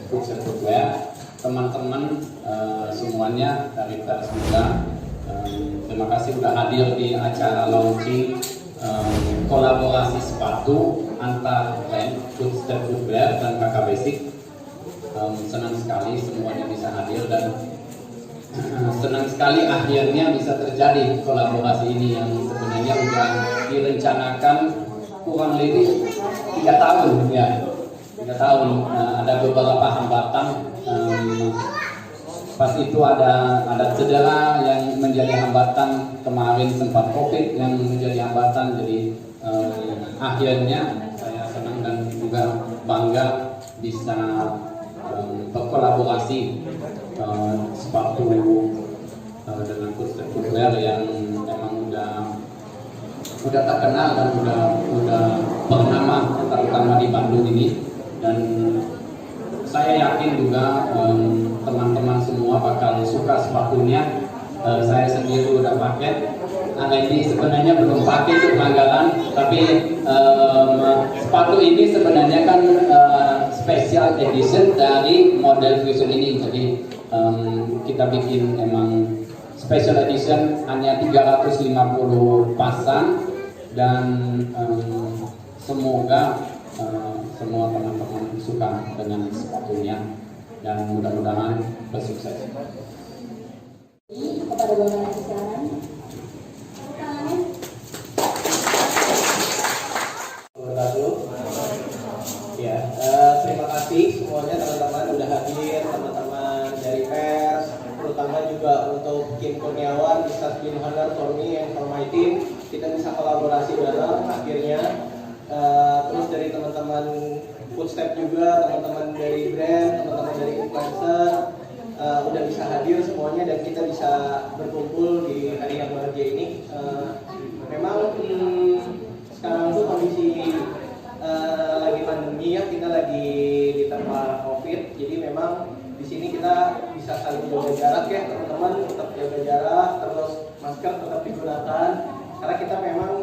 Footstep Footwear, teman-teman semuanya dari Pers juga. Terima kasih sudah hadir di acara launching kolaborasi sepatu antar brand Footstep Footwear dan Kakak Basic. Senang sekali semuanya bisa hadir dan senang sekali akhirnya bisa terjadi kolaborasi ini yang sebenarnya sudah direncanakan kurang lebih 3 tahun ya. 3 tahun. Ada beberapa hambatan. Pas itu ada cedera yang menjadi hambatan, kemarin sempat COVID yang menjadi hambatan. Jadi akhirnya saya senang dan juga bangga bisa berkolaborasi sepatu dengan Footstep Footwear yang memang udah terkenal dan udah bernama terutama di Bandung ini. Dan saya yakin juga teman-teman semua bakal suka sepatunya. Saya sendiri udah pakai. Ini sebenarnya belum pakai untuk tanggalan, tapi sepatu ini sebenarnya kan special edition dari model Fusion ini. Jadi kita bikin emang special edition hanya 350 pasang dan semoga semua teman-teman suka dengan sepatunya dan mudah-mudahan bersukses. Kepada Bapak Silakan. Ya, terima kasih semuanya teman-teman udah hadir, teman-teman dari Pers, terutama juga untuk Kim Kurniawan, bisa Kim Honor, for me and for my team, kita bisa kolaborasi bareng akhirnya. Terus dari teman-teman Footstep juga, teman-teman dari brand, teman-teman dari influencer, udah bisa hadir semuanya dan kita bisa berkumpul di hari yang bahagia ini. Memang sekarang tuh kondisi lagi pandemi ya, kita lagi diterpa COVID, jadi memang di sini kita bisa saling jaga jarak ya teman-teman, tetap jaga jarak, terus masker tetap digunakan karena kita memang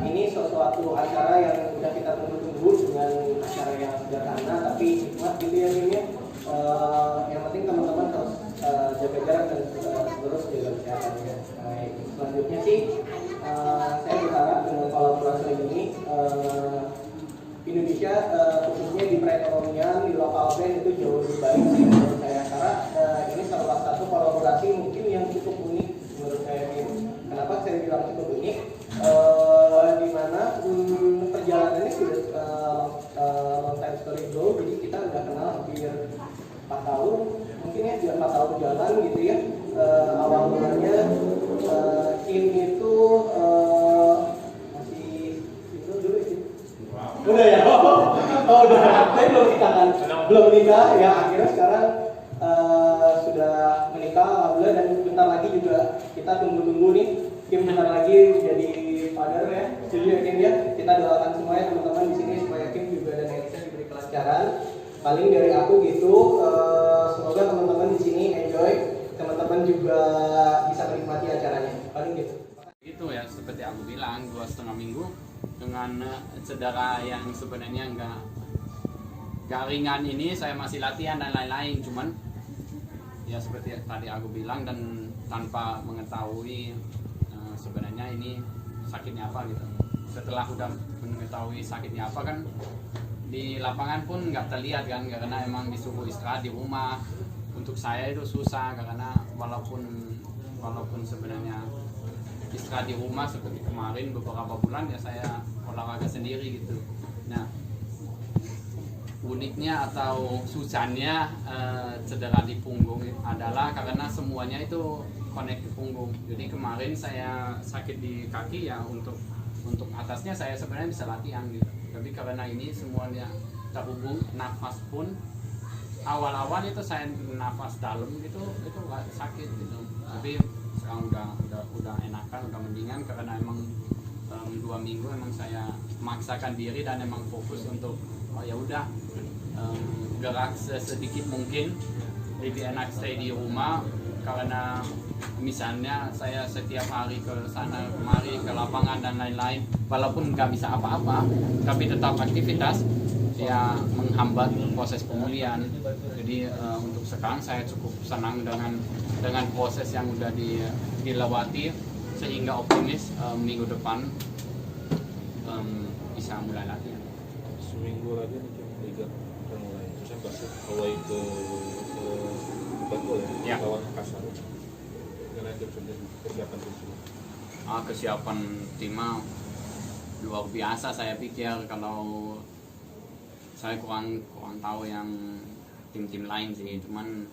ini sesuatu acara yang sudah kita tunggu-tunggu dengan acara yang sederhana tapi hikmat gitu ya Kim ya. Yang penting teman-teman harus jaga jarak dan terus jaga kesehatannya. Selanjutnya sih saya berharap dengan kolaborasi ini Indonesia khususnya di perekonomian di lokal brand itu jauh lebih baik sih menurut saya, karena ini salah satu kolaborasi mungkin yang cukup unik menurut saya ini. Kenapa saya bilang cukup unik? Di mana perjalanannya sudah long time story bro, jadi kita udah kenal hampir 4 tahun mungkin ya, 4 tahun jalan gitu ya. Awal mulanya Kim itu masih itu dulu sih. Udah ya, udah. Saya belum nikah kan, belum nikah ya. Akhirnya sekarang sudah menikah, alhamdulillah, dan bentar lagi juga kita tunggu-tunggu nih. Kim bentar lagi jadi father ya, jadi ya Kim ya. Kita doakan semuanya teman-teman di sini supaya Kim juga dan Elisa diberi kelancaran. Paling dari aku gitu, semoga teman-teman di sini enjoy, teman-teman juga bisa menikmati acaranya. Paling gitu. Itu ya seperti aku bilang 2,5 minggu dengan cedera yang sebenarnya nggak ringan ini, saya masih latihan dan lain-lain, cuman ya seperti tadi aku bilang dan tanpa mengetahui sebenarnya ini sakitnya apa gitu. Setelah udah mengetahui sakitnya apa kan di lapangan pun nggak terlihat kan, karena emang disuruh istirahat di rumah. Untuk saya itu susah karena walaupun sebenarnya istirahat di rumah seperti kemarin beberapa bulan ya saya olahraga sendiri gitu. Nah, uniknya atau susahnya cedera di punggung adalah karena semuanya itu connect di punggung. Jadi kemarin saya sakit di kaki ya, untuk atasnya saya sebenarnya bisa latihan gitu. Tapi karena ini semuanya terhubung, nafas pun awal-awal itu saya nafas dalam gitu itu sakit gitu. Tapi sekarang udah enakan, udah mendingan karena emang 2 minggu emang saya memaksakan diri dan emang fokus untuk ya udah gerak sedikit mungkin, lebih enak stay di rumah karena misalnya saya setiap hari ke sana kemari ke lapangan dan lain-lain, walaupun nggak bisa apa-apa tapi tetap aktivitas dia menghambat proses pemulihan. Jadi untuk sekarang saya cukup senang dengan proses yang udah dilewati, sehingga optimis minggu depan bisa mulai latihan. Seminggu lagi nih liga udah mulai. Saya basket away ke Bantul ya, lawan Makassar. Gimana persiapan tim? Kesiapan tim luar biasa. Saya pikir kalau saya kurang tahu yang tim-tim lain sih, cuman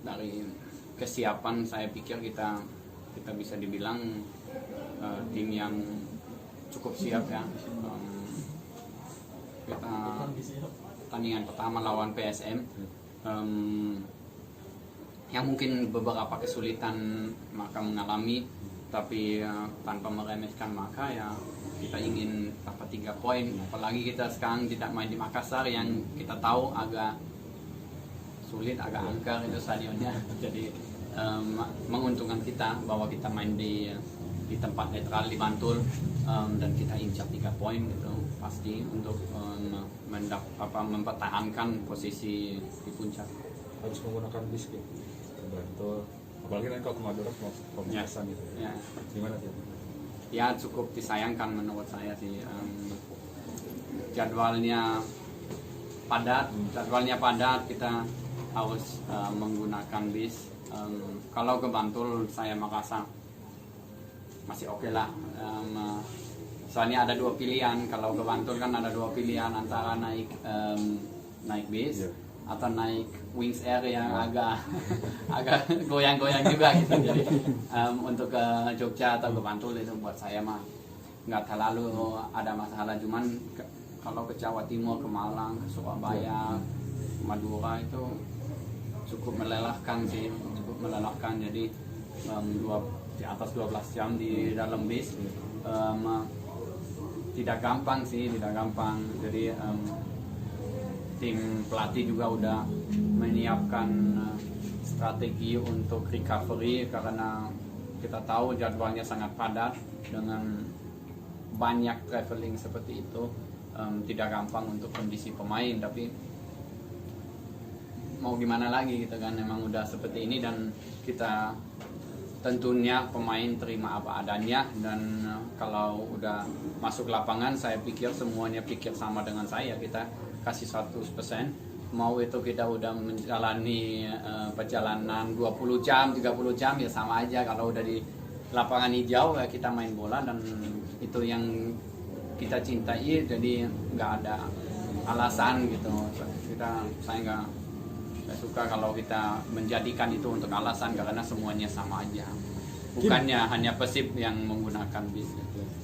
dari kesiapan saya pikir kita bisa dibilang tim yang cukup siap ya. Kita pertandingan pertama lawan PSM yang mungkin beberapa kesulitan maka mengalami, tapi tanpa meremehkan maka ya kita ingin dapat 3 poin. Apalagi kita sekarang tidak main di Makassar yang kita tahu agak sulit, agak angker itu stadionnya. Jadi menguntungkan kita bahwa kita main di tempat netral di Bantul, dan kita incar 3 poin gitu pasti untuk mempertahankan posisi di puncak. Harus menggunakan bis gitu ke Bantul, apalagi nanti kalau ke Madura mau pemanasan gitu ya. Gimana sih? Ya cukup disayangkan menurut saya sih, jadwalnya padat, kita harus menggunakan bis. Kalau ke Bantul saya Makassar masih oke lah, soalnya ada 2 pilihan. Kalau ke Bantul kan ada 2 pilihan, antara naik bis atau naik Wings Air yang agak goyang-goyang juga gitu. Jadi untuk ke Jogja atau ke Bantul itu buat saya mah nggak terlalu ada masalah. Cuman kalau ke Jawa Timur, ke Malang, ke Surabaya, Madura itu cukup melelahkan sih, jadi di atas 12 jam di dalam bis. Tidak gampang. Jadi tim pelatih juga udah menyiapkan strategi untuk recovery, karena kita tahu jadwalnya sangat padat dengan banyak traveling seperti itu. Tidak gampang untuk kondisi pemain, tapi mau gimana lagi gitu kan, memang udah seperti ini, dan kita tentunya pemain terima apa adanya. Dan kalau udah masuk lapangan, saya pikir semuanya pikir sama dengan saya, kita kasih 100%. Mau itu kita udah menjalani perjalanan 20 jam, 30 jam ya sama aja. Kalau udah di lapangan hijau ya kita main bola, dan itu yang kita cintai, jadi nggak ada alasan gitu. Saya suka kalau kita menjadikan itu untuk alasan, karena semuanya sama aja, bukannya hanya Persib yang menggunakan bis.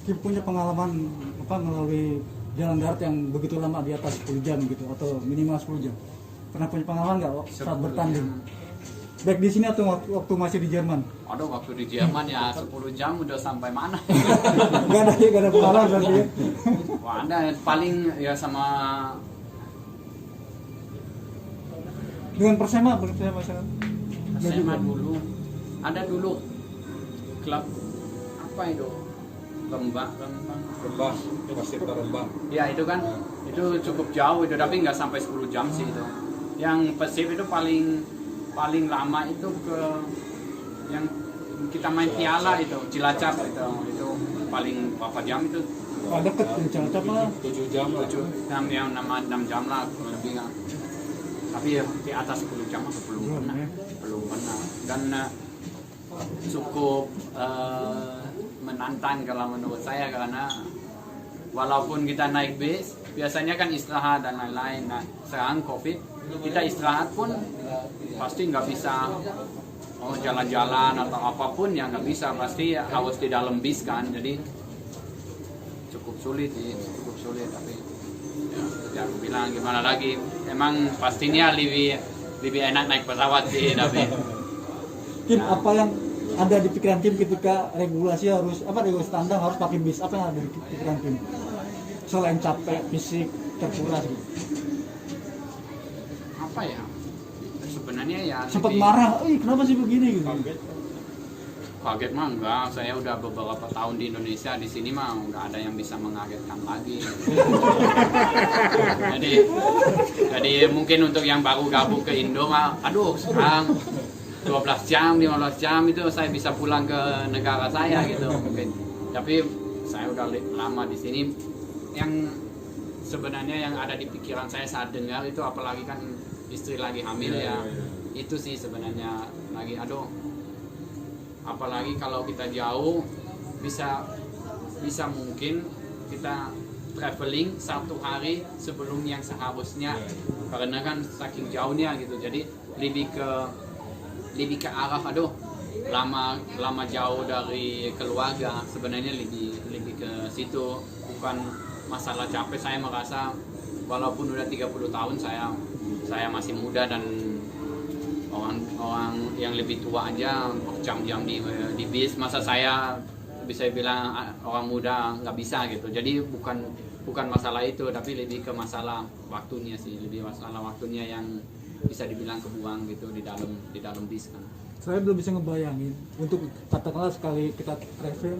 Kim punya pengalaman melalui jalan darat yang begitu lama, di atas 10 jam gitu, atau minimal 10 jam. Pernah punya pengalaman nggak saat bertanding? Baik di sini atau waktu masih di Jerman? Aduh, waktu di Jerman ya 10 jam udah sampai mana? Gak ada pengalaman berarti ya? Wah, ada paling ya sama Dengan Persema SMA dulu. Ada dulu klub apa itu? Rembang. Pasti ke Rembang. Ya itu kan, itu cukup jauh itu, tapi nggak sampai 10 jam sih itu. Yang Persib itu paling lama itu ke yang kita main Piala itu, Cilacap itu paling berapa jam itu? Deket di Cilacap lah. 7 jam lah. 6 jam lah lebih nggak. Tapi ya, di atas 10 jam aku belum pernah. Dan cukup menantang kalau menurut saya, karena walaupun kita naik bis biasanya kan istirahat dan lain-lain. Nah sekarang COVID, kita istirahat pun pasti nggak bisa jalan-jalan atau apapun ya, nggak bisa, pasti harus di dalam bis kan. Jadi cukup sulit, tapi ya aku bilang gimana lagi, emang pastinya lebih enak naik pesawat sih. Tapi Kim, apa yang ada di pikiran Kim ketika regulasi regulasi standar harus pakai bis? Apa yang ada di pikiran Kim selain capek fisik terkuras gitu? apa ya, sebenarnya ya Sempat lebih- marah, kenapa sih begini gitu? Kaget mah enggak, saya udah beberapa tahun di Indonesia, di sini mah nggak ada yang bisa mengagetkan lagi. jadi mungkin untuk yang baru gabung ke Indo mah, aduh sekarang 12 jam, 15 jam itu saya bisa pulang ke negara saya gitu mungkin. Tapi saya udah lama di sini, yang sebenarnya yang ada di pikiran saya saat dengar itu, apalagi kan istri lagi hamil ya, itu sih sebenarnya lagi aduh, apalagi kalau kita jauh bisa mungkin kita traveling 1 hari sebelum yang seharusnya, karena kan saking jauhnya gitu. Jadi lebih ke arah aduh, lama jauh dari keluarga, sebenarnya lebih ke situ, bukan masalah capek. Saya merasa walaupun udah 30 tahun saya masih muda, dan orang yang lebih tua aja jam-jam di bis, masa saya bisa bilang orang muda nggak bisa gitu. Jadi bukan masalah itu, tapi lebih ke masalah waktunya sih, lebih masalah waktunya yang bisa dibilang kebuang gitu di dalam bis kan. Saya belum bisa ngebayangin untuk katakanlah sekali kita travel